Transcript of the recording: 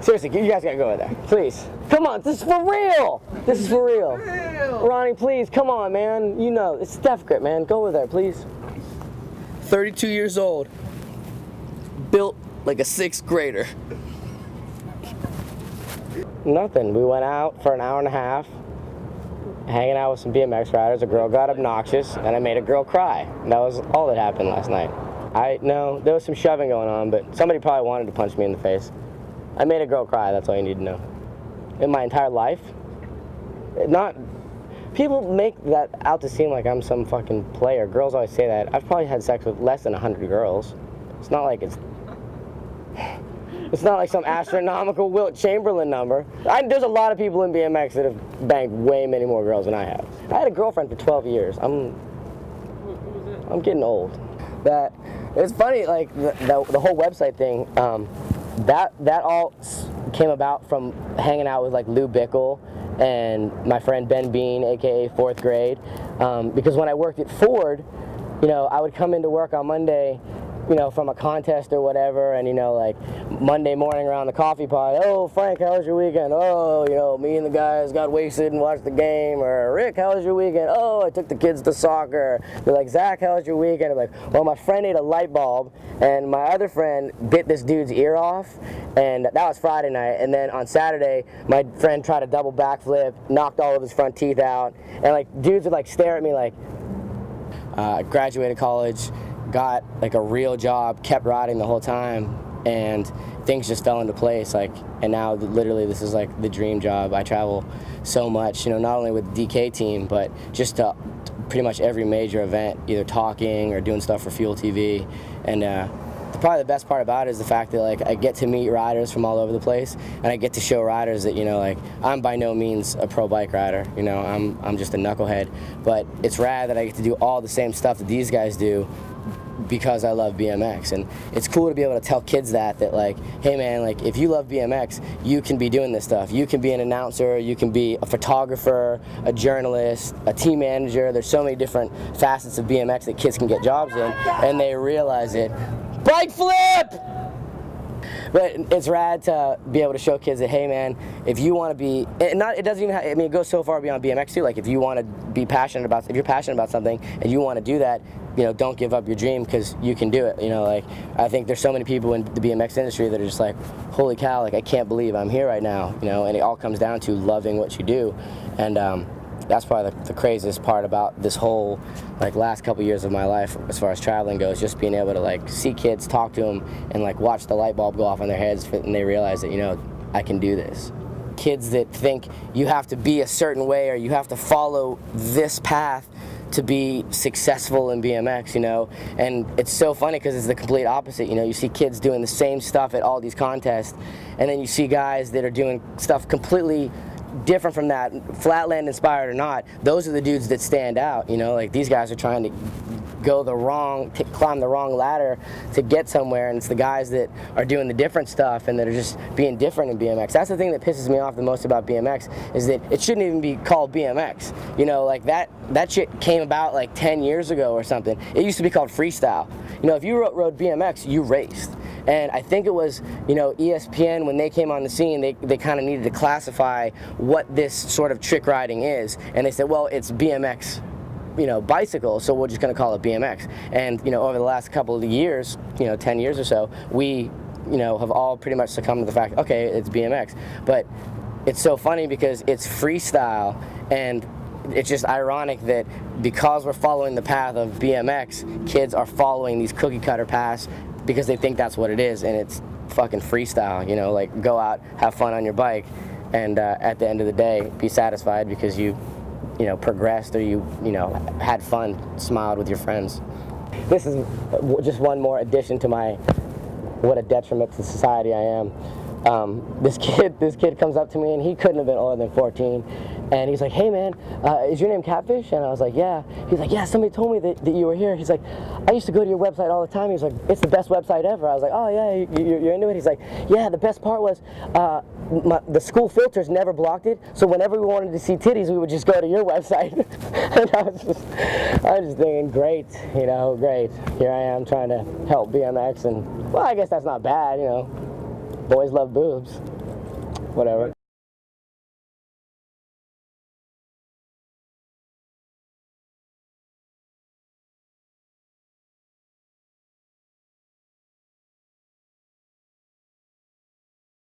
Seriously, you guys gotta go over there. Please. Come on, this is for real! This is for real. Ronnie, please, come on, man. You know, it's Defgrip, man. Go over there, please. 32 years old. Built like a 6th grader. Nothing. We went out for an hour and a half, hanging out with some BMX riders. A girl got obnoxious, and I made a girl cry. That was all that happened last night. No, there was some shoving going on, but somebody probably wanted to punch me in the face. I made a girl cry, that's all you need to know. In my entire life, people make that out to seem like I'm some fucking player. Girls always say that. I've probably had sex with less than 100 girls. It's not like it's not like some astronomical Wilt Chamberlain number. There's a lot of people in BMX that have banged way many more girls than I have. I had a girlfriend for 12 years. I'm getting old. It's funny, like the whole website thing. That all came about from hanging out with like Lou Bickle and my friend Ben Bean, aka 4th grade. Because when I worked at Ford, you know, I would come into work on Monday, you know, from a contest or whatever, and you know, like Monday morning around the coffee pot, oh Frank, how was your weekend? Oh, you know, me and the guys got wasted and watched the game. Or Rick, how was your weekend? Oh, I took the kids to soccer. They're like, Zach, how was your weekend? I'm like, well, my friend ate a light bulb, and my other friend bit this dude's ear off, and that was Friday night. And then on Saturday, my friend tried a double backflip, knocked all of his front teeth out, and like dudes would like stare at me like, graduated college, got like a real job, kept riding the whole time, and things just fell into place. Like, and now literally this is like the dream job. I travel so much, you know, not only with the DK team, but just to pretty much every major event, either talking or doing stuff for Fuel TV. And probably the best part about it is the fact that like I get to meet riders from all over the place, and I get to show riders that, you know, like I'm by no means a pro bike rider, you know, I'm just a knucklehead, but it's rad that I get to do all the same stuff that these guys do because I love BMX. And it's cool to be able to tell kids that like, hey man, like if you love BMX, you can be doing this stuff. You can be an announcer, you can be a photographer, a journalist, a team manager. There's so many different facets of BMX that kids can get jobs in, and they realize it. Bike flip! But it's rad to be able to show kids that, hey man, if you want to be, it doesn't even, I mean, it goes so far beyond BMX too. Like if you want to be passionate about, if you're passionate about something and you want to do that, you know, don't give up your dream, because you can do it. You know, like I think there's so many people in the BMX industry that are just like, holy cow, like I can't believe I'm here right now. You know, and it all comes down to loving what you do, and that's probably the craziest part about this whole like last couple years of my life as far as traveling goes. Just being able to like see kids, talk to them, and like watch the light bulb go off on their heads, and they realize that, you know, I can do this. Kids that think you have to be a certain way or you have to follow this path to be successful in BMX, you know, and it's so funny because it's the complete opposite. You know, you see kids doing the same stuff at all these contests, and then you see guys that are doing stuff completely different from that, flatland inspired or not. Those are the dudes that stand out, you know, like these guys are trying to climb the wrong ladder to get somewhere, and it's the guys that are doing the different stuff and that are just being different in BMX. That's the thing that pisses me off the most about BMX, is that it shouldn't even be called BMX. You know, like that shit came about like 10 years ago or something. It used to be called freestyle. You know, if you rode BMX, you raced. And I think it was, you know, ESPN, when they came on the scene, they kind of needed to classify what this sort of trick riding is. And they said, well, it's BMX, you know, bicycle, so we're just going to call it BMX. And, you know, over the last couple of years, you know, 10 years or so, we, you know, have all pretty much succumbed to the fact, okay, it's BMX. But it's so funny because it's freestyle, and it's just ironic that because we're following the path of BMX, kids are following these cookie cutter paths because they think that's what it is, and it's fucking freestyle, you know, like go out, have fun on your bike, and at the end of the day, be satisfied because you know, progressed, or you know, had fun, smiled with your friends. This is just one more addition to what a detriment to society I am. This kid comes up to me, and he couldn't have been older than 14, and he's like, hey man, is your name Catfish? And I was like, yeah. He's like, yeah, somebody told me that you were here. He's like, I used to go to your website all the time. He's like, it's the best website ever. I was like, oh yeah, you're into it? He's like, yeah, the best part was the school filters never blocked it, so whenever we wanted to see titties, we would just go to your website. And I was just thinking, great, you know, great. Here I am trying to help BMX, and well, I guess that's not bad, you know. Boys love boobs. Whatever.